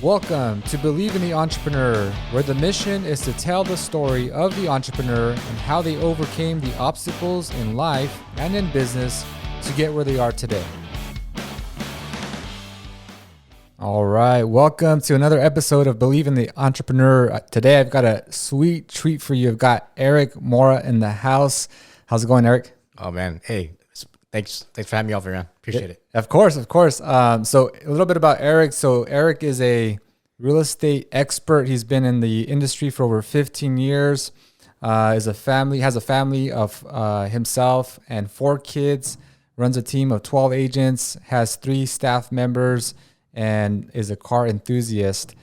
Welcome to Believe in the Entrepreneur, where the mission is to tell the story of the entrepreneur and how they overcame the obstacles in life and in business to get where they are today. All right, welcome to another episode of Believe in the Entrepreneur. Today I've got a sweet treat for you. I've got Eric Mora in the house. How's it going, Eric? Oh man, hey, thanks for having me over, man. Appreciate it. Of course. So a little bit about Eric. So Eric is a real estate expert. He's been in the industry for over 15 years. Has a family of himself and 4 kids. Runs a team of 12 agents. Has 3 staff members, and is a car enthusiast,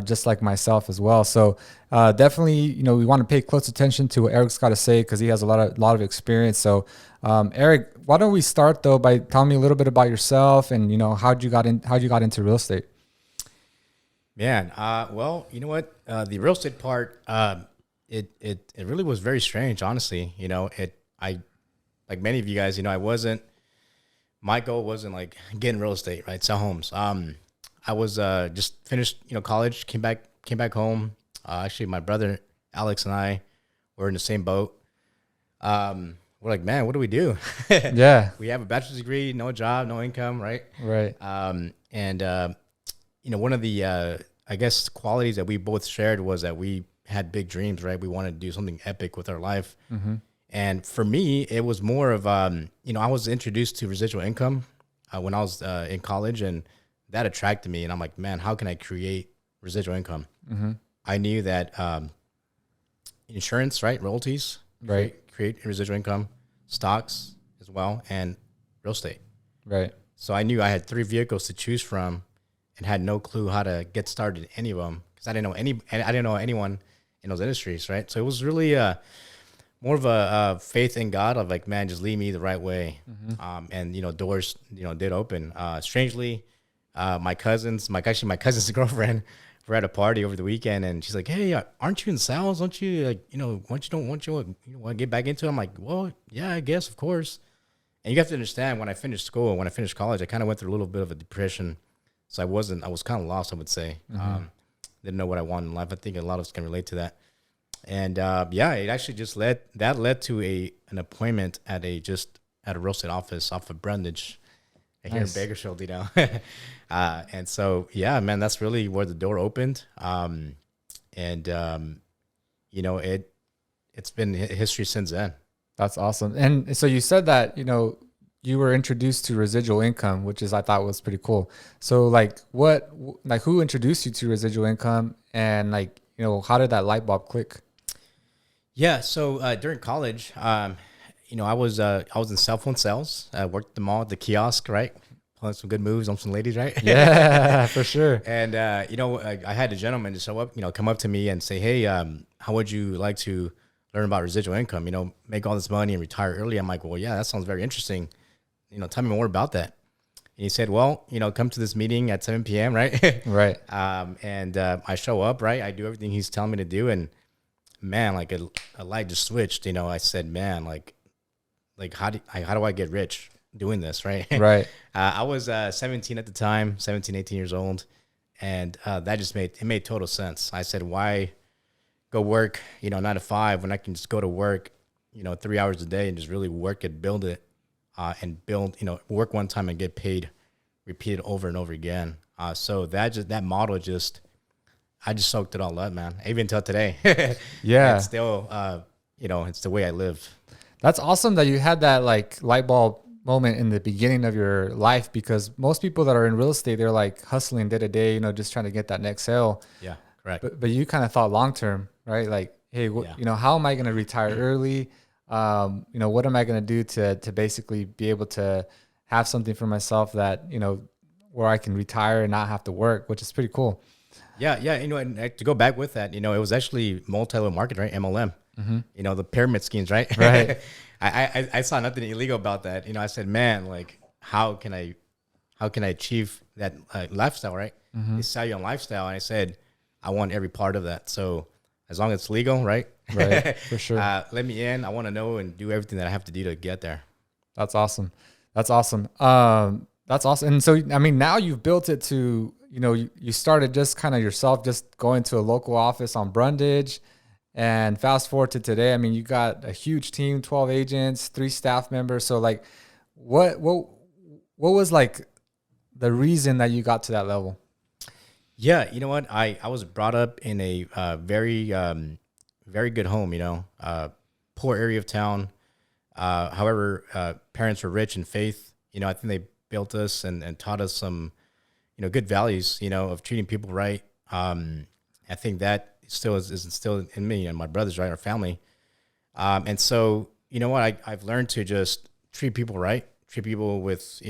just like myself as well. So definitely, we want to pay close attention to what Eric's got to say because he has a lot of experience. So Eric, why don't we start though by telling me a little bit about yourself and how'd you got into real estate? Man, well, you know what? The real estate part, it really was very strange, honestly. I like many of you guys, my goal wasn't like getting real estate, right? Sell homes. I was just finished, college, came back home. Actually, my brother Alex and I were in the same boat. We're like, man, what do we do? Yeah. We have a bachelor's degree, no job, no income, right? Right. One of the, I guess, qualities that we both shared was that we had big dreams, right? We wanted to do something epic with our life. Mm-hmm. And for me, it was more of, I was introduced to residual income when I was in college, and that attracted me. And I'm like, man, how can I create residual income? Mm-hmm. I knew that insurance, right, royalties, right, create residual income, stocks as well, and real estate. Right. So I knew I had 3 vehicles to choose from, and had no clue how to get started in any of them because I didn't know anyone in those industries, right? So it was really more of a faith in God of like, man, just lead me the right way. Mm-hmm. And doors did open. Strangely, my cousin's girlfriend were at a party over the weekend, and she's like, hey, aren't you in sales? Don't you want to get back into it? I'm like, well, yeah, I guess, of course. And you have to understand, when I finished college, I kind of went through a little bit of a depression. So I was kind of lost, I would say. Mm-hmm. Didn't know what I wanted in life. I think a lot of us can relate to that. And it actually just led to an appointment at a real estate office off of Brundage here in Bakersfield, and so, yeah, man, that's really where the door opened. It's been history since then. That's awesome. And so you said that, you were introduced to residual income, which I thought was pretty cool. So who introduced you to residual income, and how did that light bulb click? Yeah. So during college, I was in cell phone sales. I worked at the mall, at the kiosk, right? Pulling some good moves on some ladies, right? Yeah, for sure. And, I had a gentleman to show up, come up to me and say, hey, how would you like to learn about residual income, make all this money and retire early? I'm like, well, yeah, that sounds very interesting. Tell me more about that. And he said, well, come to this meeting at 7 p.m., right? Right. I show up, right? I do everything he's telling me to do. And man, like a light just switched, I said, man, like how do I get rich doing this, right? Right. I was 17 at the time, 18 years old. And that just made total sense. I said, why go work, 9 to 5 when I can just go to work, 3 hours a day and just really work it, build it, and work one time and get paid, repeat it over and over again. So that model I just soaked it all up, man. Even until today. Yeah. It's still, it's the way I live. That's awesome that you had that light bulb moment in the beginning of your life, because most people that are in real estate, they're like hustling day to day, just trying to get that next sale. Yeah, correct. But you kind of thought long term, right? Like, hey, how am I going to retire early? What am I going to do to basically be able to have something for myself that, where I can retire and not have to work, which is pretty cool. Yeah. And to go back with that, it was actually multi-level market, right? MLM, mm-hmm. The pyramid schemes, right? Right. I saw nothing illegal about that. I said, man, like, how can I achieve that lifestyle, right? Mm-hmm. They sell you on lifestyle. And I said, I want every part of that. So as long as it's legal, right? Right, for sure. Let me in. I want to know and do everything that I have to do to get there. That's awesome. And so, I mean, now you've built it to, you started just kind of yourself, just going to a local office on Brundage, and fast forward to today. I mean, you got a huge team, 12 agents, 3 staff members. So like, what was like the reason that you got to that level? Yeah, you know what? I was brought up in a very good home, poor area of town. However, parents were rich in faith. I think they built us and taught us some, good values, of treating people right. I think that still is instilled in me and my brothers, right, our family. And so, you know what? I've learned to just treat people right, treat people with,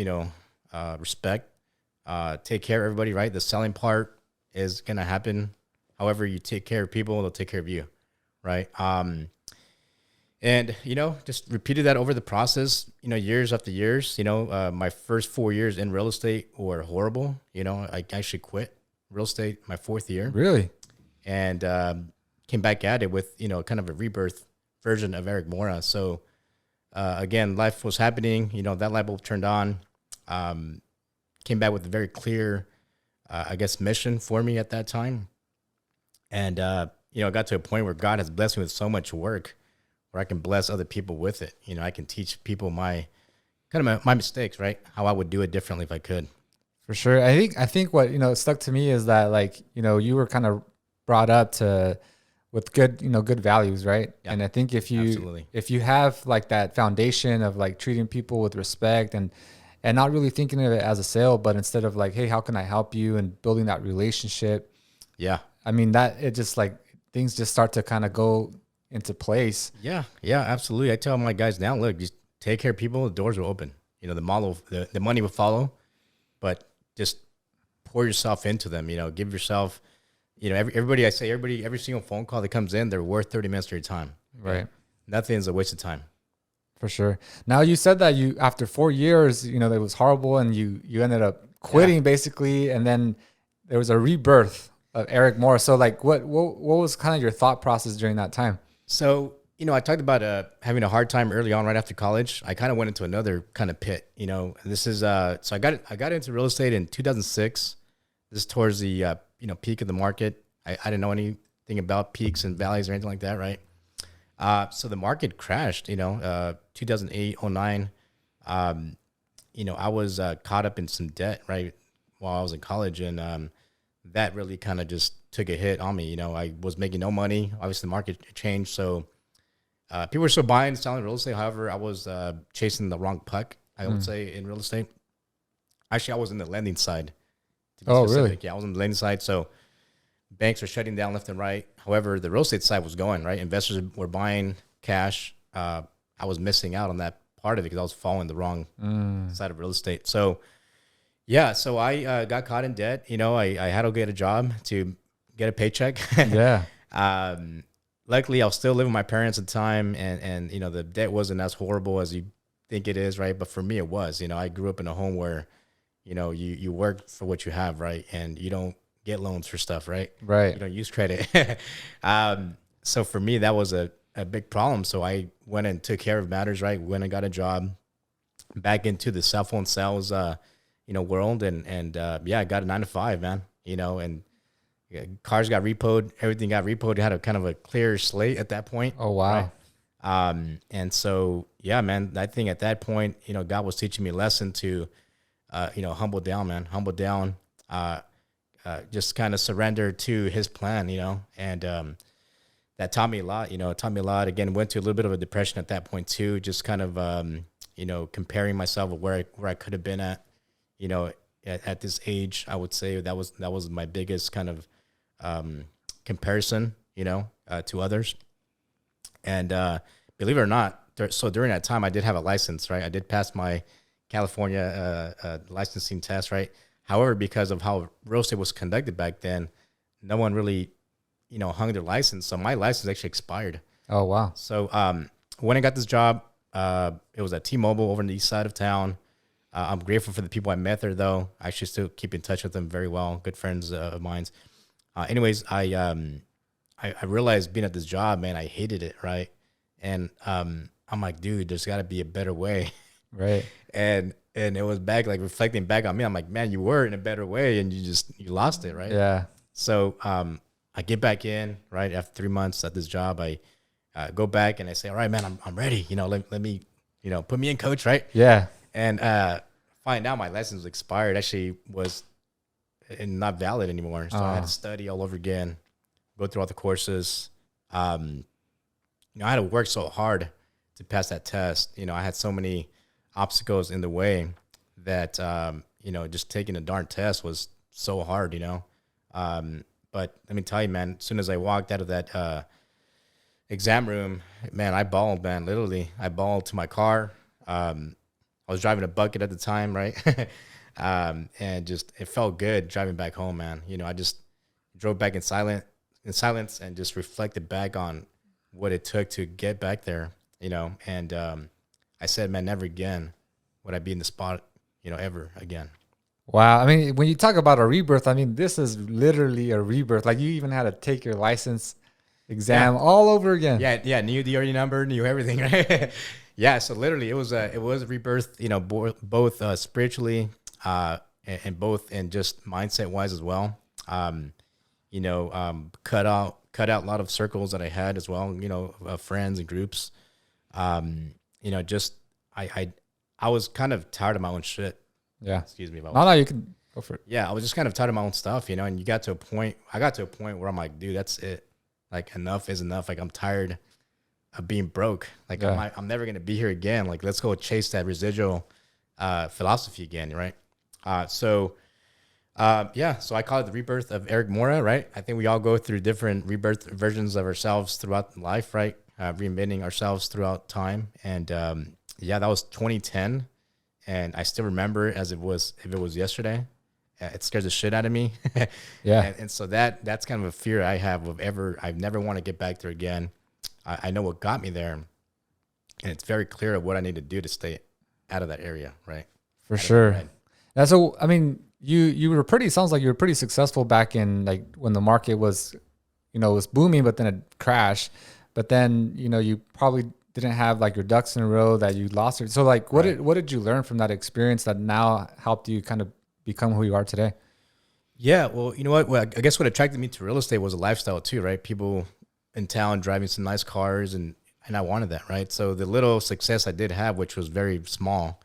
respect, take care of everybody, right? The selling part is going to happen. However you take care of people, they'll take care of you, right? And, just repeated that over the process, years after years. My first 4 years in real estate were horrible. I actually quit real estate my 4th year Really? and came back at it with, kind of a rebirth version of Eric Mora. So, again, life was happening, that light bulb turned on, came back with a very clear, mission for me at that time. And, I got to a point where God has blessed me with so much work where I can bless other people with it. I can teach people my mistakes, right? How I would do it differently if I could. For sure. I think what, stuck to me is that like, you were kind of brought up to with good, good values, right? Yeah, and I think absolutely. if you have like that foundation of like treating people with respect and not really thinking of it as a sale, but instead of like, hey, how can I help you, and building that relationship. Yeah. I mean, that it just like things just start to kind of go into place. Yeah. Yeah, absolutely. I tell my guys now, look, just take care of people. The doors will open. The model, the money will follow, but just pour yourself into them. Give yourself. Every single phone call that comes in, they're worth 30 minutes of your time. Right. Nothing's a waste of time. For sure. Now you said that you after 4 years, that was horrible, and you ended up quitting basically, and then there was a rebirth of Eric Moore. So like, what was kind of your thought process during that time? So, I talked about having a hard time early on, right after college. I kind of went into another kind of pit. This is so I got into real estate in 2006. This is towards the peak of the market. I didn't know anything about peaks and valleys or anything like that, right? So the market crashed. 2008, 09. I was caught up in some debt, right, while I was in college, and that really kind of just took a hit on me. I was making no money. Obviously, the market changed, so people were still buying and selling real estate. However, I was chasing the wrong puck, I would say, in real estate. Actually, I was in the lending side. To be specific. Really? Yeah, I was on the lending side. So banks were shutting down left and right. However, the real estate side was going, right? Investors were buying cash. I was missing out on that part of it because I was following the wrong side of real estate. So, yeah, so I got caught in debt. I had to get a job to get a paycheck. Yeah. Luckily, I was still living with my parents at the time, and the debt wasn't as horrible as you think it is, right? But for me, it was. I grew up in a home where, you work for what you have, right? And you don't get loans for stuff, right? Right. You don't use credit. So for me, that was a big problem. So I went and took care of matters, right? Went and got a job back into the cell phone sales, world. And I got a 9 to 5, man, and cars got repoed. Everything got repoed. I had a kind of a clear slate at that point. Oh, wow. Right? And so, yeah, man, I think at that point, God was teaching me a lesson to, humble down, man, humble down, just kind of surrender to his plan, and that taught me a lot, it taught me a lot. Again, went to a little bit of a depression at that point too, just kind of, comparing myself with where I could have been at, at this age. I would say that was my biggest kind of comparison, to others. And believe it or not, so during that time, I did have a license, right? I did pass my California licensing test, right? However, because of how real estate was conducted back then, no one really, hung their license. So my license actually expired. Oh, wow. So when I got this job, it was at T-Mobile over on the east side of town. I'm grateful for the people I met there, though. I actually still keep in touch with them very well. Good friends of mine. Anyways, I realized being at this job, man, I hated it, right? And I'm like, dude, there's got to be a better way. Right. And And it was back, like reflecting back on me. I'm like, man, you were in a better way and you lost it. Right. Yeah. So, I get back in right after 3 months at this job. I go back and I say, all right, man, I'm ready. Let me, put me in, coach. Right. Yeah. And, find out my license was expired, actually was not valid anymore. So I had to study all over again, go through all the courses. I had to work so hard to pass that test. I had so many obstacles in the way that, just taking a darn test was so hard, but let me tell you, man, as soon as I walked out of that, exam room, man, I bawled, man, literally. I bawled to my car. I was driving a bucket at the time, right? And just, it felt good driving back home, man. I just drove back in silence and just reflected back on what it took to get back there, and I said, man, never again would I be in the spot, ever again. Wow. I mean, when you talk about a rebirth, I mean, this is literally a rebirth. Like you even had to take your license exam all over again. Yeah. Knew the RE number, knew everything, right? Yeah. So literally it was a rebirth, both spiritually, and both in just mindset wise as well. Cut out a lot of circles that I had as well, friends and groups. Just I was kind of tired of my own shit. Yeah. Excuse me. No, you can go for it. Yeah. I was just kind of tired of my own stuff, and I got to a point where I'm like, dude, that's it. Like enough is enough. Like I'm tired of being broke. Like I'm never going to be here again. Like let's go chase that residual, philosophy again. Right. So I call it the rebirth of Eric Mora, right? I think we all go through different rebirth versions of ourselves throughout life, right? Reinventing ourselves throughout time. And, that was 2010. And I still remember it as if it was yesterday. It scares the shit out of me. Yeah. And so that's kind of a fear I have I've never want to get back there again. I know what got me there, and it's very clear of what I need to do to stay out of that area. Right. For sure. And so, I mean, sounds like you were pretty successful back in like when the market was, was booming, but then it crashed. But then, you probably didn't have like your ducks in a row that you lost it. So like, what did you learn from that experience that now helped you kind of become who you are today? Yeah. Well, you know what? Well, I guess what attracted me to real estate was a lifestyle too, right? People in town driving some nice cars, and I wanted that, right? So the little success I did have, which was very small,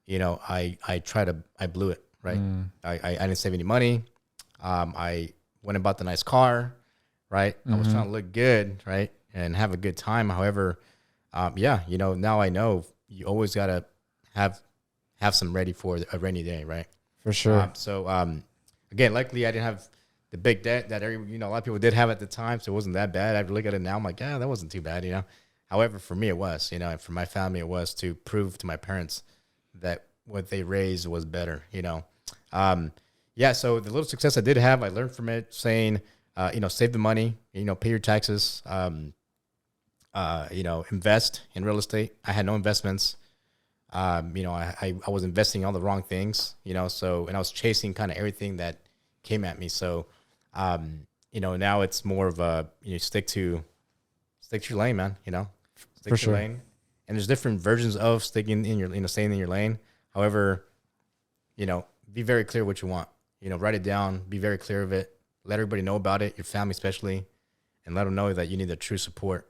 I blew it, right? I didn't save any money. I went and bought the nice car, right? I was trying to look good, right? And have a good time. However, now I know you always got to have some ready for a rainy day, right? For sure. Again, luckily I didn't have the big debt that a lot of people did have at the time, so it wasn't that bad. I look at it now, I'm like, yeah, that wasn't too bad, However, for me it was, and for my family it was to prove to my parents that what they raised was better, So the little success I did have, I learned from it, saying, save the money, pay your taxes, invest in real estate. I had no investments. I was investing in all the wrong things, and I was chasing kind of everything that came at me. So, now it's more of a, stick to your lane, man, stick to your lane. And there's different versions of sticking in your, staying in your lane. However, be very clear what you want, write it down, be very clear of it, let everybody know about it, your family especially, and let them know that you need the true support.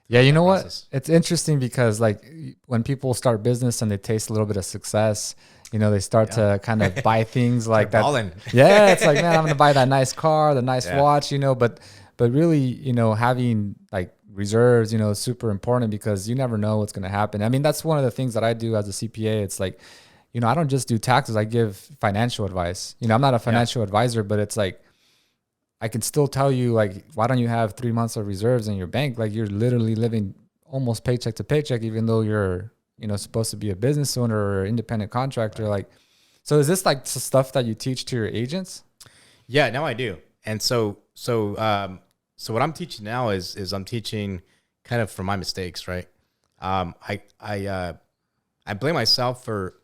Yeah, you know what? It's interesting because like when people start business and they taste a little bit of success, they start to kind of buy things like that. Balling. Yeah, it's like, man, I'm going to buy that nice car, the nice watch, but really, having like reserves, is super important because you never know what's going to happen. I mean, that's one of the things that I do as a CPA. It's like, I don't just do taxes. I give financial advice. I'm not a financial advisor, but it's like, I can still tell you, like, why don't you have 3 months of reserves in your bank? Like, you're literally living almost paycheck to paycheck, even though you're, supposed to be a business owner or independent contractor. Like, so is this like stuff that you teach to your agents? Yeah, now I do. And so what I'm teaching now is I'm teaching kind of from my mistakes, right? I blame myself for,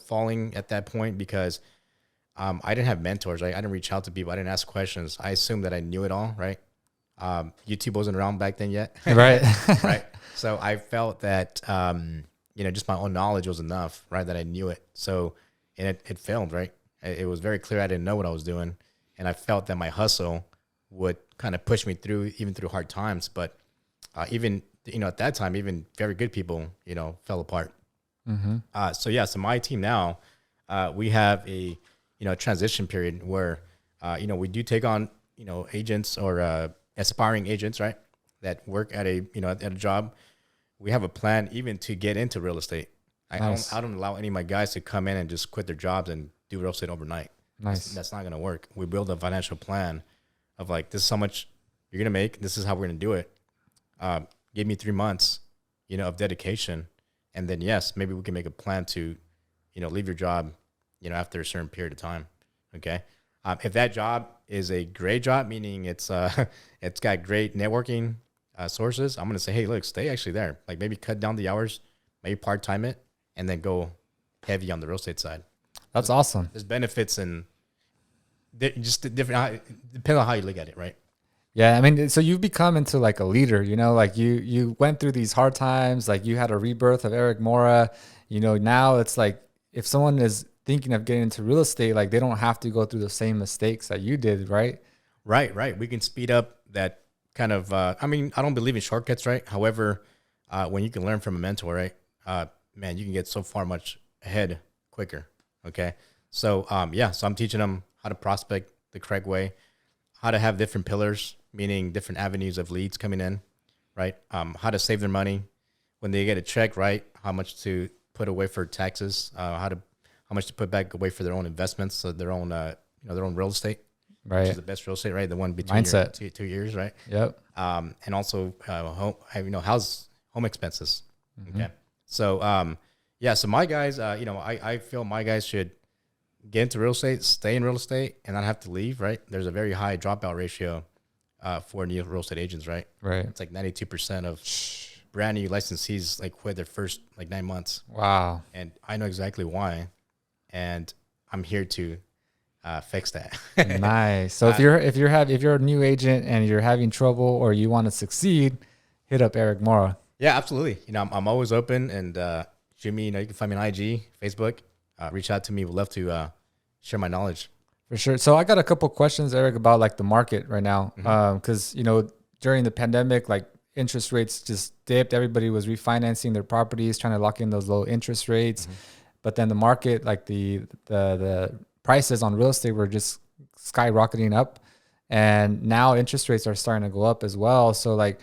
falling at that point because I didn't have mentors, right? I didn't reach out to people. I didn't ask questions. I assumed that I knew it all, right? YouTube wasn't around back then yet. Right. Right. So I felt that, just my own knowledge was enough, right? That I knew it. So, and it filmed, right? It was very clear I didn't know what I was doing. And I felt that my hustle would kind of push me through, even through hard times. But even, at that time, even very good people, fell apart. So yeah, so my team now, we have a, transition period where, we do take on, agents or aspiring agents, right? That work at a job. We have a plan even to get into real estate. Nice. I don't allow any of my guys to come in and just quit their jobs and do real estate overnight. Nice. That's not going to work. We build a financial plan of like, this is how much you're going to make. This is how we're going to do it. Give me 3 months, of dedication. And then, yes, maybe we can make a plan to, leave your job, after a certain period of time. Okay. If that job is a great job, meaning it's got great networking sources, I'm going to say, hey, look, stay actually there. Like maybe cut down the hours, maybe part-time it, and then go heavy on the real estate side. That's awesome. There's benefits and just different, depending on how you look at it, right? Yeah, I mean, so you've become into like a leader, like you went through these hard times, like you had a rebirth of Eric Mora, now it's like if someone is thinking of getting into real estate, like they don't have to go through the same mistakes that you did, right? Right. We can speed up that kind of, I don't believe in shortcuts, right? However, when you can learn from a mentor, right? Man, you can get so far much ahead quicker. Okay. So, so I'm teaching them how to prospect the correct way, how to have different pillars, meaning different avenues of leads coming in, right? How to save their money when they get a check, right? How much to put away for taxes, how much to put back away for their own investments, so their own, their own real estate, right? Which is the best real estate, right? The one between mindset. Your 2 years, right? Yep. And also, house home expenses. Okay. So, so my guys, I feel my guys should get into real estate, stay in real estate, and not have to leave, right? There's a very high dropout ratio for new real estate agents, right? Right. It's like 92% of brand new licensees like quit their first like 9 months. Wow. And I know exactly why, and I'm here to fix that. Nice. So if you're a new agent and you're having trouble or you want to succeed, hit up Eric Mora. Yeah, absolutely. I'm always open, and shoot me. You can find me on IG, Facebook. Reach out to me. We'd love to share my knowledge. For sure. So I got a couple questions, Eric, about like the market right now. Because, during the pandemic, like interest rates just dipped. Everybody was refinancing their properties, trying to lock in those low interest rates. But then the market, like the prices on real estate were just skyrocketing up. And now interest rates are starting to go up as well. So like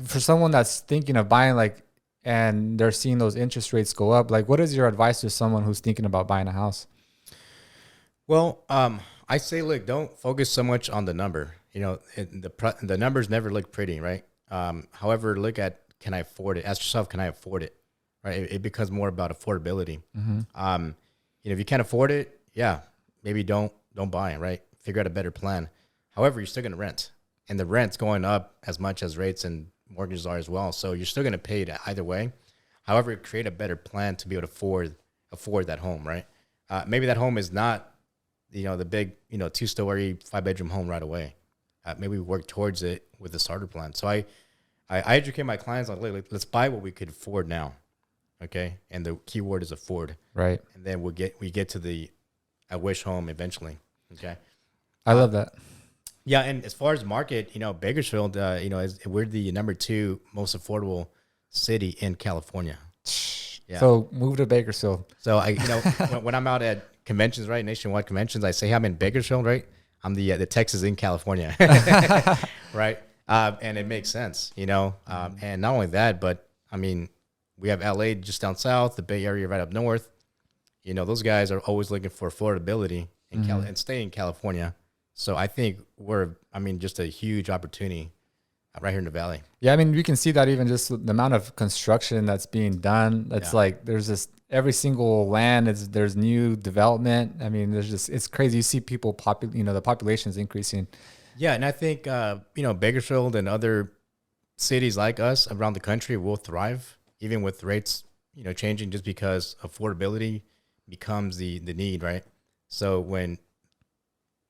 for someone that's thinking of buying, like, and they're seeing those interest rates go up, like what is your advice to someone who's thinking about buying a house? Well, I say, look, don't focus so much on the number. The numbers never look pretty, right? However, look at, can I afford it? Ask yourself, can I afford it? Right? It becomes more about affordability. If you can't afford it, yeah, maybe don't buy it, right? Figure out a better plan. However, you're still going to rent, and the rent's going up as much as rates and mortgages are as well. So you're still going to pay it either way. However, create a better plan to be able to afford that home, right? Maybe that home is not, the big, 2-story, 5-bedroom home right away. Maybe we work towards it with a starter plan. So I educate my clients on, let's buy what we could afford now. Okay. And the key word is afford. Right. And then we get to the I wish home eventually. Okay. I love that. Yeah. And as far as market, Bakersfield, we're the number 2 most affordable city in California. Yeah. So move to Bakersfield. So when I'm out at conventions, right, nationwide conventions, I say, hey, I'm in Bakersfield, right? I'm the Texas in California, right? And it makes sense, and not only that, but we have LA just down south, the Bay Area right up north. Those guys are always looking for affordability and stay in California. So I think we're just a huge opportunity right here in the Valley. Yeah, we can see that even just the amount of construction that's being done. It's like there's this every single land there's new development. It's crazy. You see people the population is increasing. Yeah, and I think Bakersfield and other cities like us around the country will thrive even with rates changing, just because affordability becomes the need, right? So when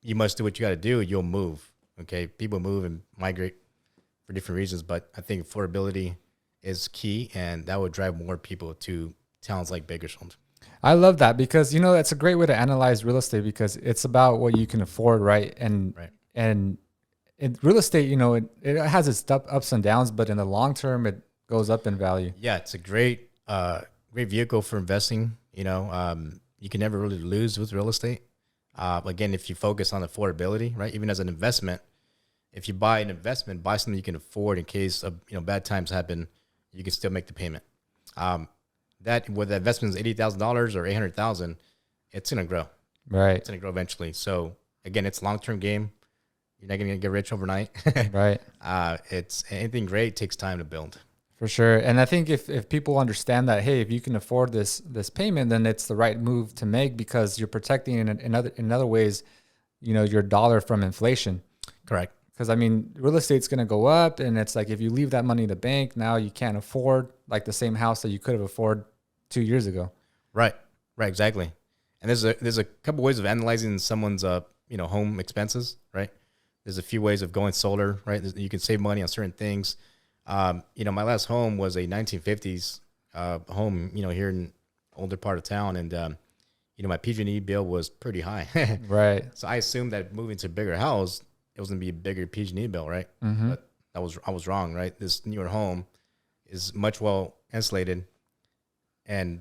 you must do what you got to do, you'll move. Okay, people move and migrate for different reasons, but I think affordability is key, and that would drive more people to towns like Bakersfield. I love that because that's a great way to analyze real estate because it's about what you can afford, right? Right. And in real estate, it has its ups and downs, but in the long term, it goes up in value. Yeah, it's a great great vehicle for investing. You can never really lose with real estate. Again, if you focus on affordability, right? Even as an investment, if you buy an investment, buy something you can afford in case of bad times happen, you can still make the payment. That whether the investment is $80,000 or 800,000, it's gonna grow. Right. It's gonna grow eventually. So again, it's a long-term game. You're not gonna get rich overnight. Right. It's anything great takes time to build. For sure. And I think if people understand that, hey, if you can afford this payment, then it's the right move to make because you're protecting in other ways, your dollar from inflation. Correct. Because real estate's going to go up, and it's like if you leave that money in the bank, now you can't afford like the same house that you could have afforded 2 years ago. Right. Right. Exactly. And there's a couple ways of analyzing someone's home expenses. Right. There's a few ways of going solar. Right. You can save money on certain things. My last home was a 1950s home. Here in older part of town, and my PG&E bill was pretty high. Right. So I assumed that moving to a bigger house, it was going to be a bigger PG&E bill, right? Mm-hmm. But I was wrong, right? This newer home is much well insulated, and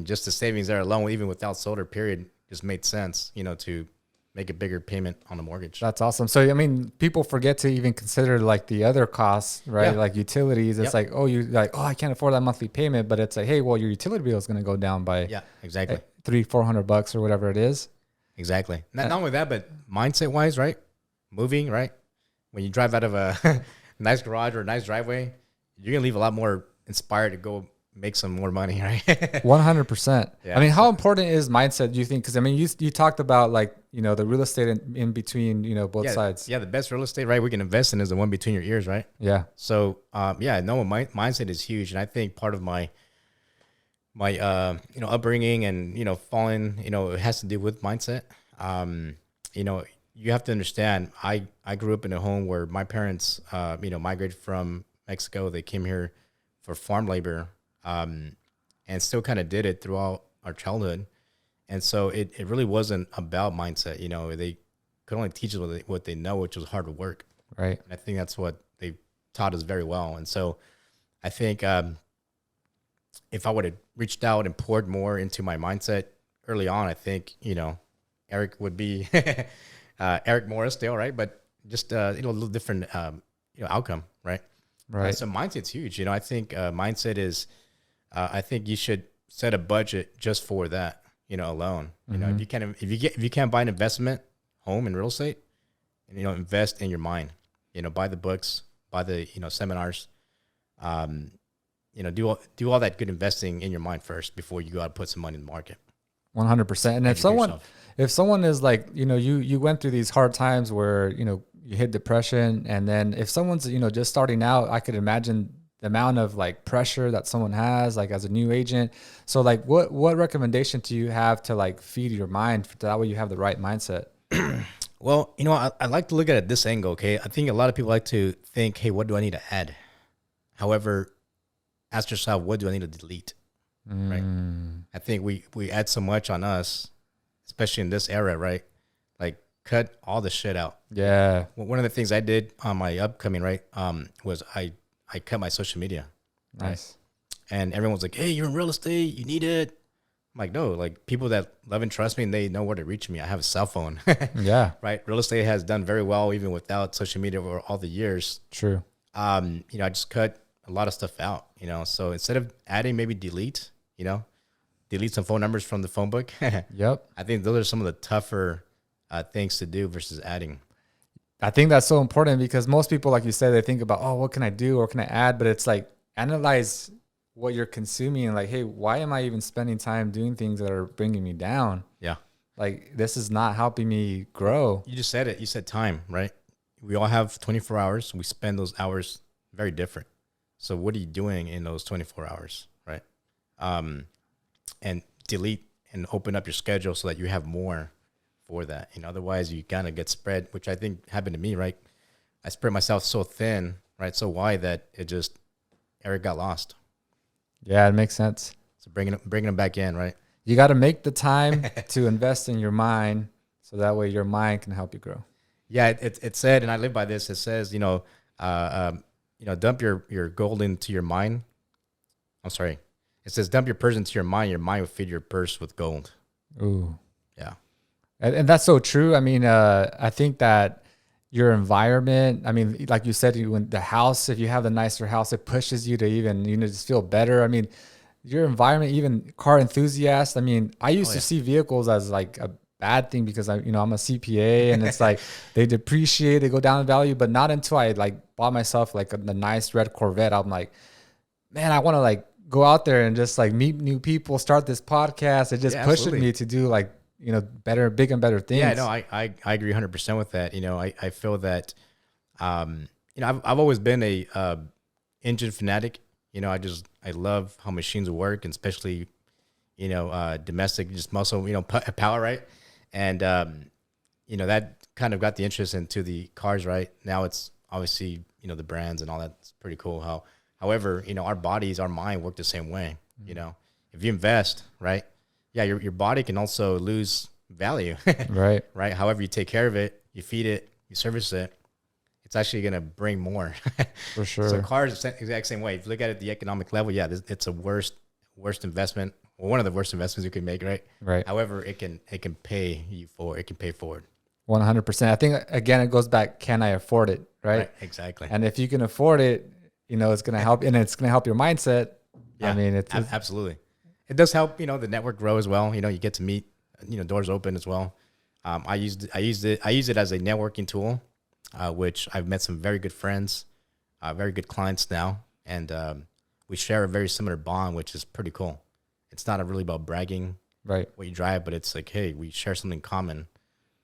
just the savings there alone, even without solar, period, just made sense, to make a bigger payment on the mortgage. That's awesome. So people forget to even consider like the other costs, right? Yeah. Like utilities. It's like, I can't afford that monthly payment, but it's like, hey, well, your utility bill is going to go down by exactly $300-400 or whatever it is. Exactly. Not only that, but mindset wise, right? Moving, right? When you drive out of a nice garage or a nice driveway, you're gonna leave a lot more inspired to go make some more money, right? 100%. Yeah, how important is mindset, do you think? Because you talked about like the real estate in between both sides. Yeah, the best real estate, right, we can invest in is the one between your ears, right? Yeah. So mindset is huge, and I think part of my upbringing and falling, it has to do with mindset. You have to understand, I grew up in a home where my parents migrated from Mexico. They came here for farm labor, and still kind of did it throughout our childhood. And so it really wasn't about mindset. They could only teach us what they know, which was hard work. Right. And I think that's what they taught us very well. And so I think if I would have reached out and poured more into my mindset early on, I think, Eric would be Eric Mora still, right? But just, a little different, outcome, right? Right. So mindset's huge. I think mindset is, I think you should set a budget just for that, alone. Mm-hmm. If you can't buy an investment home in real estate, and invest in your mind. Buy the books, buy the seminars. Do all that good investing in your mind first before you go out and put some money in the market. 100%. And if someone is like, you went through these hard times where you hit depression, and then if someone's just starting out, I could imagine the amount of like pressure that someone has like as a new agent. So like what recommendation do you have to like feed your mind so that way you have the right mindset? Well, I like to look at it this angle. Okay, I think a lot of people like to think, hey, what do I need to add? However, ask yourself, what do I need to delete? Right. I think we add so much on us, especially in this era, right? Like cut all the shit out. Yeah. One of the things I did on my upcoming, right, was I cut my social media. Nice. Right? And everyone's like, hey, you're in real estate, you need it. I'm like, no, like people that love and trust me, and they know where to reach me. I have a cell phone. Yeah. Right. Real estate has done very well even without social media over all the years. True. I just cut a lot of stuff out, so instead of adding, maybe delete, delete some phone numbers from the phone book. Yep. I think those are some of the tougher things to do versus adding. I think that's so important because most people, like you said, they think about, oh, what can I do or can I add? But it's like, analyze what you're consuming and like, hey, why am I even spending time doing things that are bringing me down? Yeah. Like, this is not helping me grow. You just said it. You said time, right? We all have 24 hours. We spend those hours very different. So what are you doing in those 24 hours, right? And delete and open up your schedule so that you have more for that. Otherwise you kind of get spread, which I think happened to me, right? I spread myself so thin, right? So wide that it just, Eric got lost. Yeah, it makes sense. So bringing him back in, right? You got to make the time to invest in your mind, so that way your mind can help you grow. Yeah, it said, and I live by this. It says, dump your gold into your mind. I'm sorry. It says, dump your purse into your mind. Your mind will feed your purse with gold. Ooh. Yeah. And that's so true. I mean, I think that your environment, I mean, like you said, when the house, if you have the nicer house, it pushes you to even, just feel better. I mean, your environment, even car enthusiasts. I mean, I used to see vehicles as like a bad thing because I'm a CPA, and it's like they depreciate, they go down in value, but not until I like bought myself like the nice red Corvette. I'm like, man, I want to like go out there and just like meet new people, start this podcast. It just pushes me to do like, better, big and better things. Yeah, no, I agree 100% with that. I feel that, I've always been a engine fanatic. I love how machines work, and especially, domestic, just muscle, power, right? And, that kind of got the interest into the cars, right? Now it's obviously, the brands and all that's pretty cool. However, our bodies, our mind work the same way. If you invest, right? Yeah, your body can also lose value, right? Right. However, you take care of it, you feed it, you service it, it's actually going to bring more. For sure. So cars, the exact same way. If you look at it at the economic level, yeah, it's a worst investment, or one of the worst investments you could make, right? Right. However, it can pay you forward. It can pay forward. 100%. I think again, it goes back, can I afford it? Right. Exactly. And if you can afford it, it's going to help, and it's going to help your mindset. Yeah, I mean, it's absolutely. It does help, the network grow as well. You get to meet, doors open as well. I use it as a networking tool, which I've met some very good friends, very good clients now. And, we share a very similar bond, which is pretty cool. It's not really about bragging, right, what you drive, but it's like, hey, we share something common,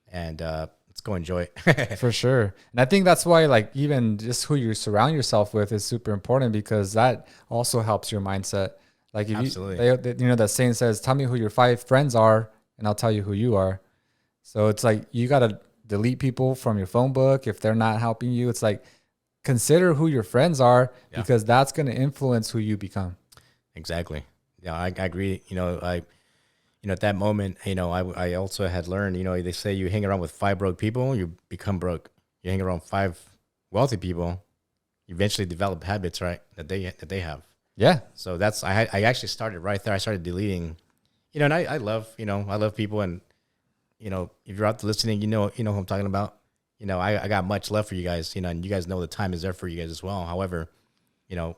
and, let's go enjoy it. For sure. And I think that's why, like, even just who you surround yourself with is super important, because that also helps your mindset. Like, if absolutely, that saying says, tell me who your 5 friends are and I'll tell you who you are. So it's like, you got to delete people from your phone book if they're not helping you. It's like, consider who your friends are, because that's going to influence who you become. Exactly. Yeah, I agree. At that moment, I also had learned, they say you hang around with 5 broke people, you become broke. You hang around 5 wealthy people, you eventually develop habits, right, that they have. Yeah. So I actually started right there. I started deleting, and I love, I love people, and, if you're out there listening, you know who I'm talking about. I got much love for you guys, and you guys know the time is there for you guys as well. However,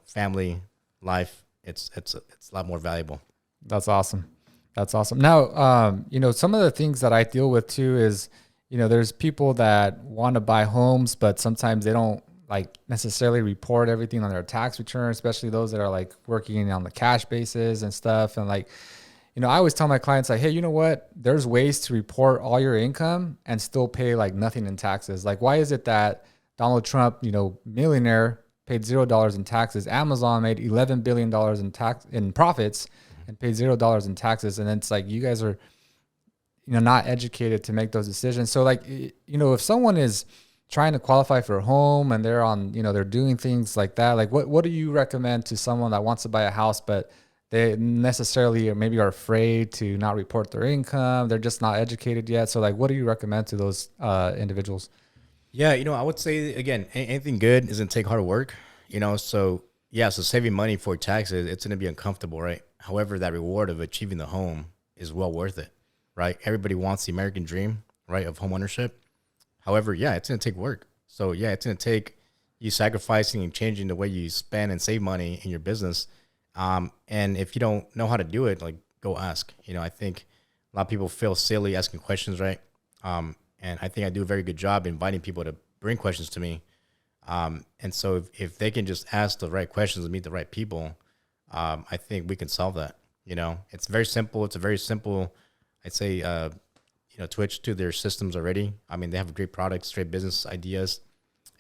family, life, it's a lot more valuable. That's awesome. That's awesome. Now, some of the things that I deal with too is, there's people that want to buy homes, but sometimes they don't like necessarily report everything on their tax return, especially those that are like working on the cash basis and stuff. And like, I always tell my clients, like, hey, you know what? There's ways to report all your income and still pay like nothing in taxes. Like, why is it that Donald Trump, millionaire, paid $0 in taxes? Amazon made $11 billion in profits and paid $0 in taxes. And then it's like, you guys are, not educated to make those decisions. So like, if someone is trying to qualify for a home and they're on, they're doing things like that, like what do you recommend to someone that wants to buy a house, but they necessarily maybe are afraid to not report their income? They're just not educated yet. So like, what do you recommend to those individuals? Yeah, I would say, again, anything good isn't take hard work, so yeah, so saving money for taxes, it's going to be uncomfortable, right? However, that reward of achieving the home is well worth it, right? Everybody wants the American dream, right, of home ownership. However, yeah, it's going to take work. So yeah, it's going to take you sacrificing and changing the way you spend and save money in your business. And if you don't know how to do it, like, go ask. I think a lot of people feel silly asking questions, right? And I think I do a very good job inviting people to bring questions to me. And so if they can just ask the right questions and meet the right people, I think we can solve that. It's very simple. It's a very simple, I'd say, twitch to their systems already. I mean, they have great products, great business ideas,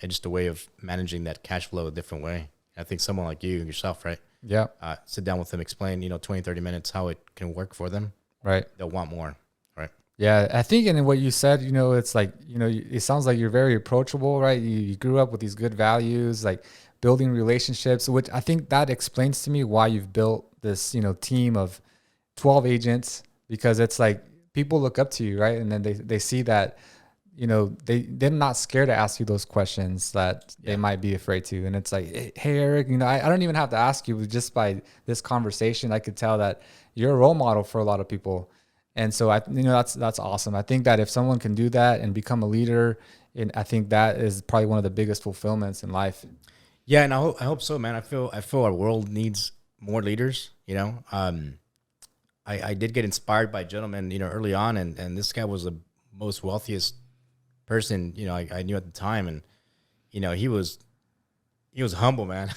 and just a way of managing that cash flow a different way. I think someone like you yourself, right? Yeah. Sit down with them, explain, 20, 30 minutes how it can work for them. Right. They'll want more. Right. Yeah. I think in what you said, it's like, it sounds like you're very approachable, right? You grew up with these good values. Like, building relationships, which I think that explains to me why you've built this, team of 12 agents, because it's like people look up to you, right? And then they see that, they're not scared to ask you those questions that they might be afraid to. And it's like, hey, Eric, I don't even have to ask you. Just by this conversation, I could tell that you're a role model for a lot of people. And so that's awesome. I think that if someone can do that and become a leader, and I think that is probably one of the biggest fulfillments in life. Yeah, and I hope so, man. I feel our world needs more leaders. I did get inspired by a gentleman, early on, and this guy was the most wealthiest person, I knew at the time, and he was humble, man.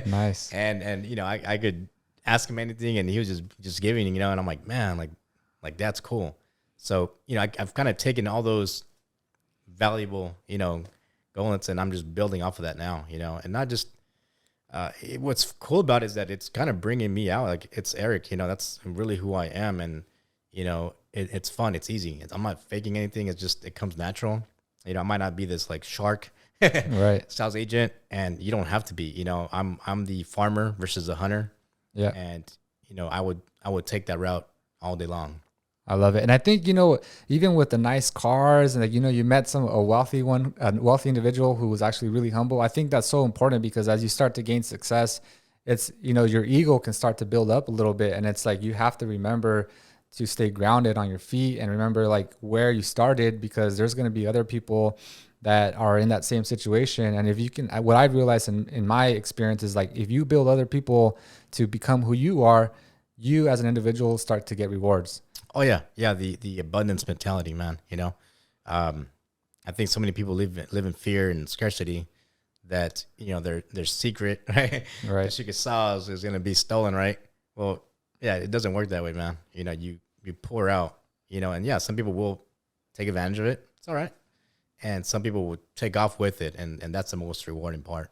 Nice. And I could ask him anything, and he was just giving, and I'm like, man, like that's cool. So I've kind of taken all those valuable, goals, and I'm just building off of that now, and not just. What's cool about it is that it's kind of bringing me out. Like, it's Eric, that's really who I am, and it's fun, it's easy. I'm not faking anything. It's just, it comes natural. I might not be this like shark right sales agent, and you don't have to be. I'm the farmer versus the hunter. Yeah. And I would take that route all day long. I love it. And I think, even with the nice cars and like, you met a wealthy individual who was actually really humble. I think that's so important, because as you start to gain success, it's, your ego can start to build up a little bit. And it's like, you have to remember to stay grounded on your feet and remember like where you started, because there's going to be other people that are in that same situation. And if you can, what I've realized in my experience is like, if you build other people to become who you are, you as an individual start to get rewards. Oh yeah. Yeah. The abundance mentality, man. I think so many people live in fear and scarcity that, their secret, right? Their secret sauce is going to be stolen. Right. Well, yeah, it doesn't work that way, man. You pour out, and yeah, some people will take advantage of it. It's all right. And some people will take off with it. And that's the most rewarding part.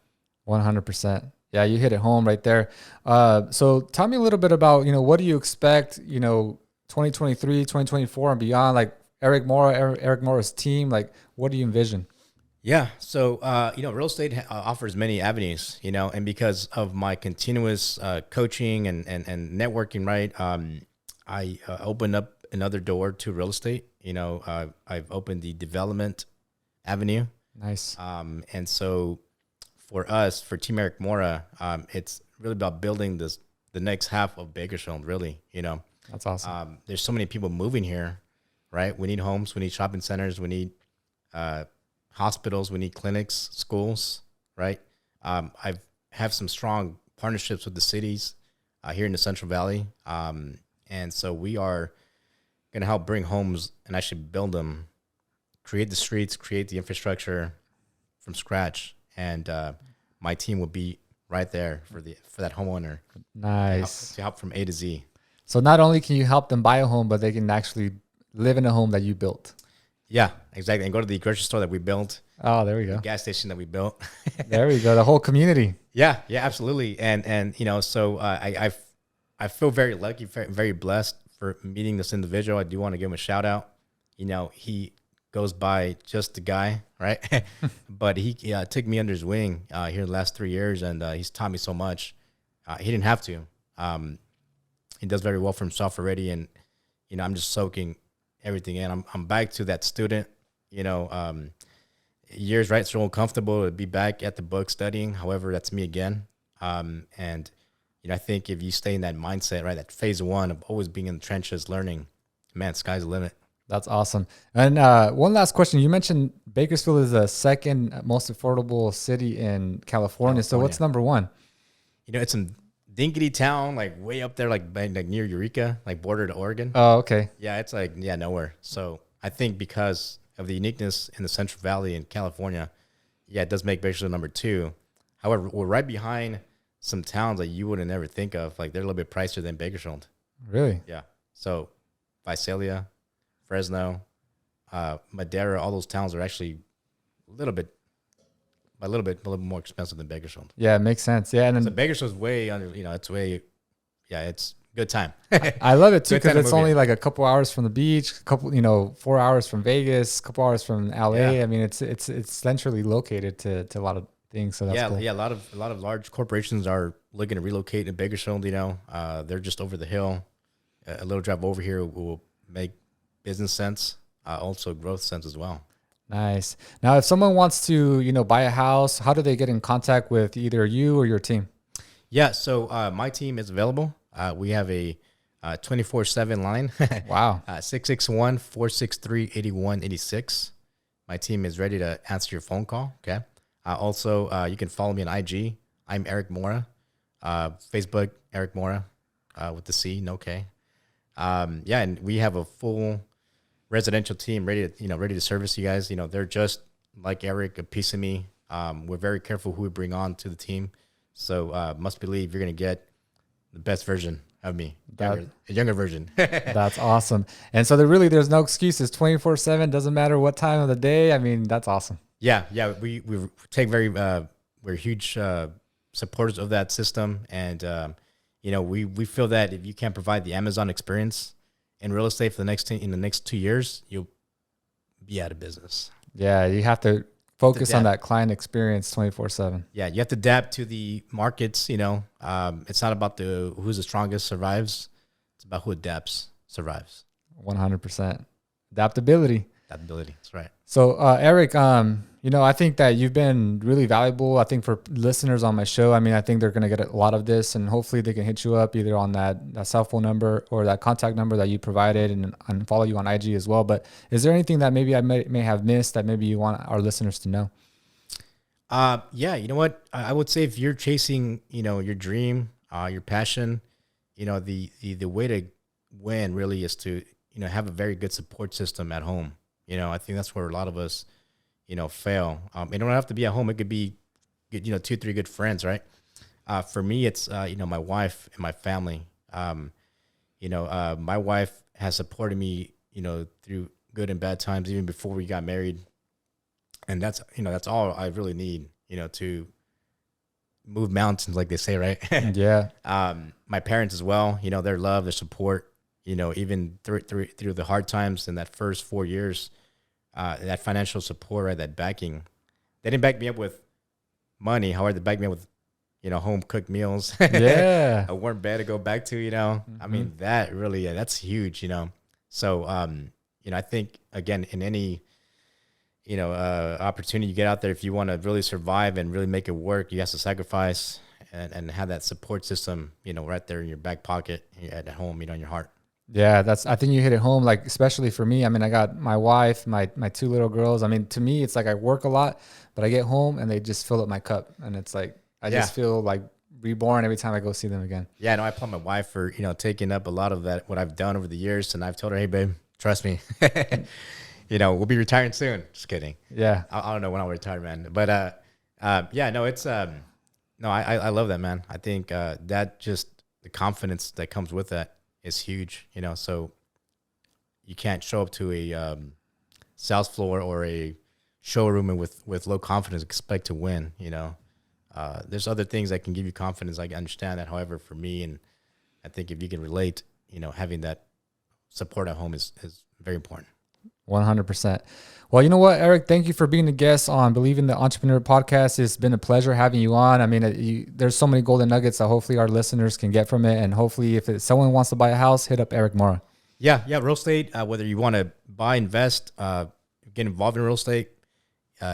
100%. Yeah. You hit it home right there. So tell me a little bit about, what do you expect, 2023, 2024 and beyond, like Eric Mora's team, like what do you envision? Yeah. So, real estate offers many avenues, and because of my continuous coaching and networking, right, I opened up another door to real estate. I've opened the development avenue. Nice. And so for us, for Team Eric Mora, it's really about building the next half of Bakersfield, really, That's awesome. There's so many people moving here, right? We need homes, we need shopping centers, we need hospitals, we need clinics, schools, right? I have some strong partnerships with the cities here in the Central Valley. And so we are going to help bring homes and actually build them, create the streets, create the infrastructure from scratch. And my team will be right there for that homeowner. Nice. To help from A to Z. So not only can you help them buy a home, but they can actually live in a home that you built. Yeah, exactly. And go to the grocery store that we built. Oh, there we go. The gas station that we built. There we go. The whole community. Yeah, absolutely. And so I feel very lucky, very blessed for meeting this individual. I do want to give him a shout out. He goes by just the guy, right? But he took me under his wing here the last 3 years, and he's taught me so much. He didn't have to. He does very well for himself already, and I'm just soaking everything in. I'm back to that student, years, right? So uncomfortable to be back at the book studying. However, that's me again. And I think if you stay in that mindset, right, that phase one of always being in the trenches, learning, man, sky's the limit. That's awesome. And one last question. You mentioned Bakersfield is the second most affordable city in California. So what's number one? It's in dinky town, like way up there, like near Eureka, like border to Oregon. Oh, okay. Yeah, it's like, nowhere. So I think because of the uniqueness in the Central Valley in California, it does make Bakersfield number two. However, we're right behind some towns that you wouldn't ever think of. Like, they're a little bit pricier than Bakersfield. Really? Yeah. So Visalia, Fresno, Madera, all those towns are actually a little bit more expensive than Bakersfield. Yeah, it makes sense. Yeah, and then Bakersfield's way under. It's good time. I love it too because it's only like a couple hours from the beach, 4 hours from Vegas, a couple hours from LA. Yeah. I mean, it's centrally located to a lot of things. So that's cool. Yeah. A lot of large corporations are looking to relocate in Bakersfield. They're just over the hill. A little drive over here will make business sense, also growth sense as well. Nice. Now, if someone wants to, buy a house, how do they get in contact with either you or your team? Yeah. So my team is available. We have a 24/7 line. Wow. 661-463-8186. My team is ready to answer your phone call. Okay. Also, you can follow me on IG. I'm Eric Mora. Facebook, Eric Mora, with the C, no K. And we have a full residential team ready to service you guys. They're just like Eric, a piece of me. We're very careful who we bring on to the team. So must believe you're going to get the best version of me, a younger version. That's awesome. And so there's no excuses. 24/7, doesn't matter what time of the day. I mean, that's awesome. Yeah. We take we're huge supporters of that system. And, we feel that if you can't provide the Amazon experience in real estate in the next 2 years, you'll be out of business. Yeah, you have to focus on that client experience 24/7. Yeah, you have to adapt to the markets. It's not about who's the strongest survives. It's about who adapts survives. 100%. Adaptability. That's right. So, Eric, I think that you've been really valuable. I think for listeners on my show, I think they're going to get a lot of this, and hopefully they can hit you up either on that cell phone number or that contact number that you provided, and follow you on IG as well. But is there anything that maybe I may have missed that maybe you want our listeners to know? Yeah, you know what? I would say if you're chasing, your dream, your passion, the way to win really is to, have a very good support system at home. I think that's where a lot of us, fail. It don't have to be at home. It could be, 2-3 good friends, right? For me, it's, my wife and my family. My wife has supported me, through good and bad times, even before we got married. And that's all I really need, to move mountains, like they say, right? Yeah. My parents as well, their love, their support, even through the hard times in that first 4 years, that financial support, right, that backing. They didn't back me up with money. However, they backed me up with, home cooked meals. Yeah. A warm bed to go back to, Mm-hmm. That really, that's huge, So, I think, again, in any, opportunity you get out there, if you want to really survive and really make it work, you have to sacrifice and have that support system, right there in your back pocket at home, in your heart. Yeah, I think you hit it home, like, especially for me. I got my wife, my 2 little girls. To me, it's like I work a lot, but I get home and they just fill up my cup. And it's like, I just feel like reborn every time I go see them again. Yeah, no, I applaud my wife for, taking up a lot of that, what I've done over the years. And I've told her, hey, babe, trust me, we'll be retiring soon. Just kidding. Yeah. I don't know when I'll retire, man. But, it's, I love that, man. I think, that just the confidence that comes with that is huge, so you can't show up to a sales floor or a showroom and with low confidence expect to win. There's other things that can give you confidence. I can understand that. However, for me, and I think if you can relate, having that support at home is very important. 100%. Well, you know what, Eric, thank you for being a guest on Believing the Entrepreneur podcast. It's been a pleasure having you on. There's so many golden nuggets that hopefully our listeners can get from it. And hopefully if someone wants to buy a house, hit up Eric Mora. Yeah. Real estate, whether you want to buy, invest, get involved in real estate,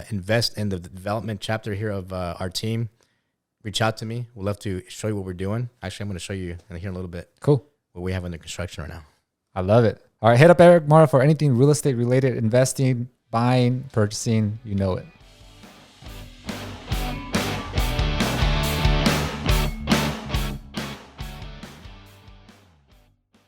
invest in the development chapter here of our team, reach out to me. We'd love to show you what we're doing. Actually, I'm going to show you here in a little bit. Cool. What we have under construction right now. I love it. All right, hit up Eric Mora for anything real estate related, investing, buying, purchasing, you know it.